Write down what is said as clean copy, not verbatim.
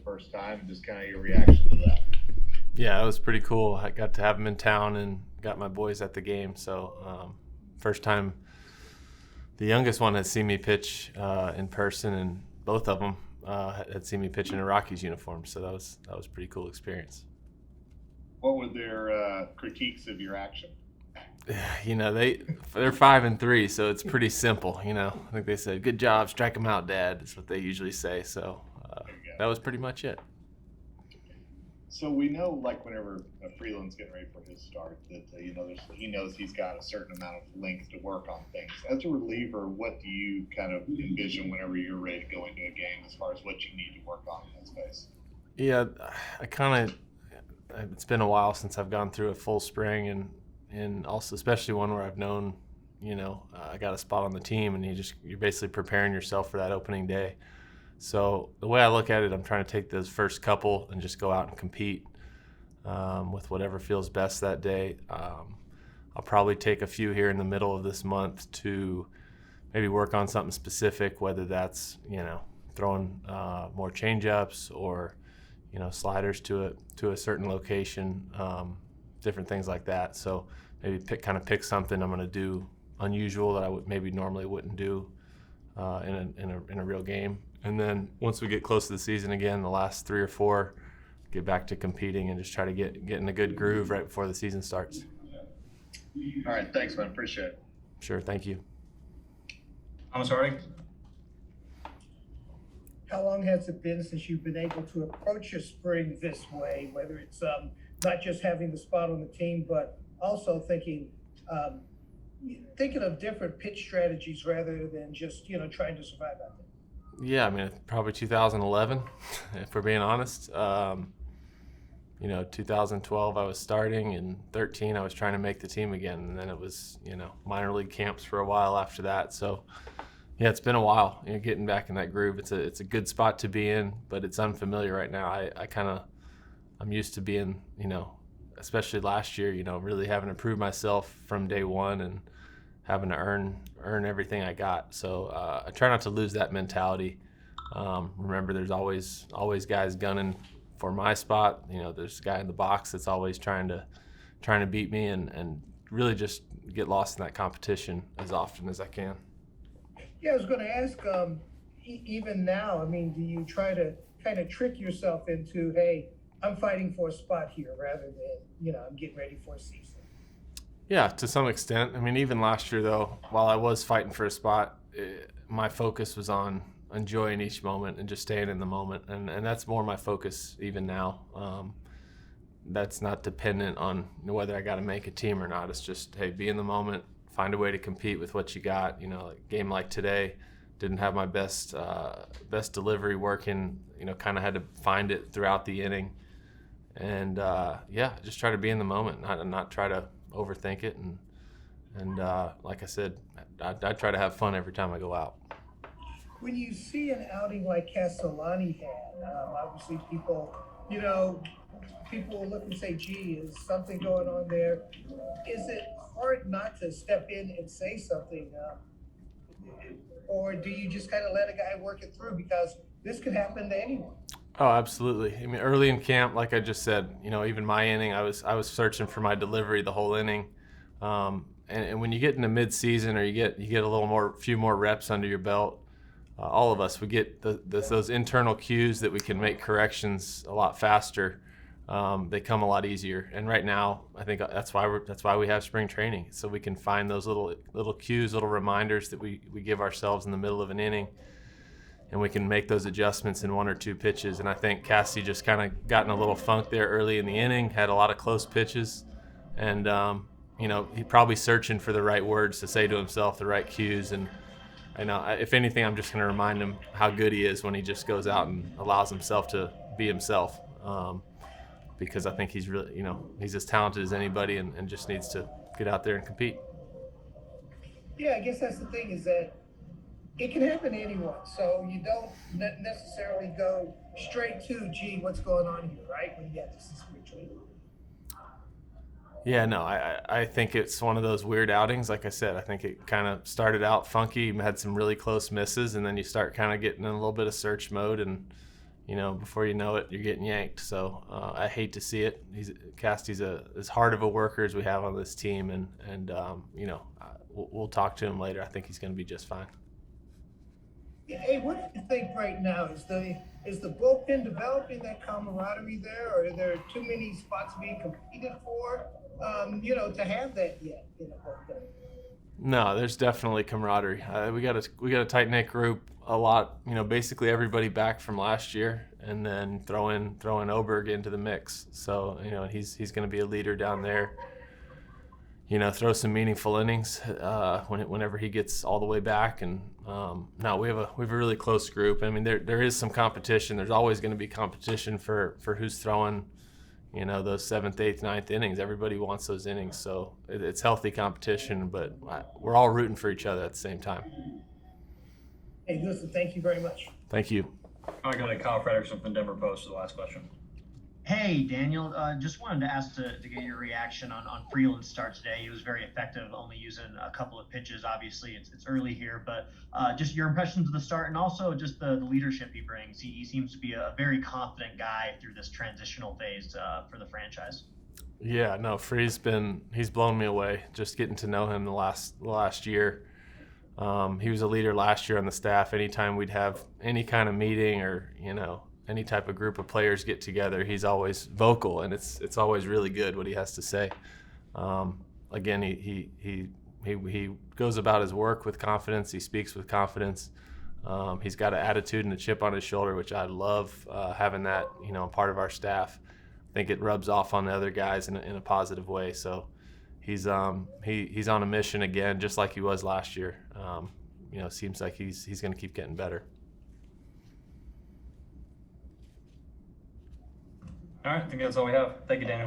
first time, and just kind of your reaction to that. Yeah, it was pretty cool. I got to have them in town and got my boys at the game. So first time, the youngest one had seen me pitch in person, and both of them had seen me pitch in a Rockies uniform. So that was a pretty cool experience. What were their critiques of your action? They're 5-3, so it's pretty simple. I think they said, "Good job, strike them out, Dad." That's what they usually say. So that was pretty much it. So we know, like whenever Freeland's getting ready for his start, that he knows he's got a certain amount of length to work on things. As a reliever, what do you kind of envision whenever you're ready to go into a game, as far as what you need to work on in that space? Yeah, I kind of. It's been a while since I've gone through a full spring, and also especially one where I've known, I got a spot on the team, and you're basically preparing yourself for that opening day. So the way I look at it, I'm trying to take those first couple and just go out and compete with whatever feels best that day. I'll probably take a few here in the middle of this month to maybe work on something specific, whether that's throwing more change-ups or sliders to a certain location, different things like that. So maybe pick something I'm going to do unusual that I would maybe normally wouldn't do in a real game. And then once we get close to the season again, the last 3 or 4, get back to competing and just try to get in a good groove right before the season starts. All right, thanks, man. Appreciate it. Sure, thank you. Thomas Harding. How long has it been since you've been able to approach your spring this way, whether it's not just having the spot on the team, but also thinking of different pitch strategies rather than just, trying to survive out there? Yeah, I mean, probably 2011, if we're being honest. 2012 I was starting, and 13 I was trying to make the team again, and then it was, minor league camps for a while after that. So, yeah, it's been a while, getting back in that groove. It's a good spot to be in, but it's unfamiliar right now. I'm used to being, especially last year, really having to prove myself from day one and having to earn everything I got. So I try not to lose that mentality. Remember, there's always guys gunning for my spot. There's a guy in the box that's always trying to beat me, and really just get lost in that competition as often as I can. Yeah, I was going to ask, even now, I mean, do you try to kind of trick yourself into, hey, I'm fighting for a spot here rather than, I'm getting ready for a season? Yeah, to some extent. I mean, even last year, though, while I was fighting for a spot, my focus was on enjoying each moment and just staying in the moment. And that's more my focus even now. That's not dependent on whether I got to make a team or not. It's just, hey, be in the moment, find a way to compete with what you got. A game like today, didn't have my best delivery working. Kind of had to find it throughout the inning. And, just try to be in the moment, not try to overthink it, and like I said, I try to have fun every time I go out. When you see an outing like Castellani had, obviously people will look and say, gee, is something going on there? Is it hard not to step in and say something, or do you just kind of let a guy work it through, because this could happen to anyone? Oh, absolutely. I mean, early in camp, like I just said, even my inning, I was searching for my delivery the whole inning. And when you get into mid-season, or you get a few more reps under your belt, all of us, we get those internal cues that we can make corrections a lot faster. They come a lot easier. And right now, I think that's why we have spring training, so we can find those little cues, little reminders that we give ourselves in the middle of an inning. And we can make those adjustments in 1 or 2 pitches. And I think Cassie just kind of got in a little funk there early in the inning, had a lot of close pitches. And, he probably searching for the right words to say to himself, the right cues. And if anything, I'm just going to remind him how good he is when he just goes out and allows himself to be himself. Because I think he's really, he's as talented as anybody, and just needs to get out there and compete. Yeah, I guess that's the thing, is that it can happen to anyone. So you don't necessarily go straight to, gee, what's going on here, right? When you get this spiritually. Yeah, no, I think it's one of those weird outings. Like I said, I think it kind of started out funky, had some really close misses, and then you start kind of getting in a little bit of search mode, and before you know it, you're getting yanked. So I hate to see it. Casty's as hard of a worker as we have on this team, and we'll talk to him later. I think he's going to be just fine. Yeah, hey, what do you think right now? Is the bullpen developing that camaraderie there, or are there too many spots being competed for, to have that yet in the bullpen? No, there's definitely camaraderie. We got a tight knit group. A lot, basically everybody back from last year, and then throw in Oberg into the mix. So he's going to be a leader down there. Throw some meaningful innings whenever he gets all the way back. And no, we have a really close group. I mean, there is some competition. There's always going to be competition for who's throwing, those 7th, 8th, 9th innings. Everybody wants those innings, so it's healthy competition. But we're all rooting for each other at the same time. Hey, listen, thank you very much. Thank you. I'm going to go to Kyle Frederickson from Denver Post for the last question. Hey, Daniel, just wanted to ask to get your reaction on Freeland's start today. He was very effective, only using a couple of pitches. Obviously, it's early here, but just your impressions of the start, and also just the leadership he brings. He seems to be a very confident guy through this transitional phase for the franchise. Yeah, no, he's blown me away just getting to know him the last year. He was a leader last year on the staff. Anytime we'd have any kind of meeting or, any type of group of players get together, he's always vocal, and it's always really good what he has to say. Again, he goes about his work with confidence. He speaks with confidence. He's got an attitude and a chip on his shoulder, which I love having that, part of our staff. I think it rubs off on the other guys in a positive way. So he's on a mission again, just like he was last year. Seems like he's going to keep getting better. All right, I think that's all we have. Thank you, Daniel.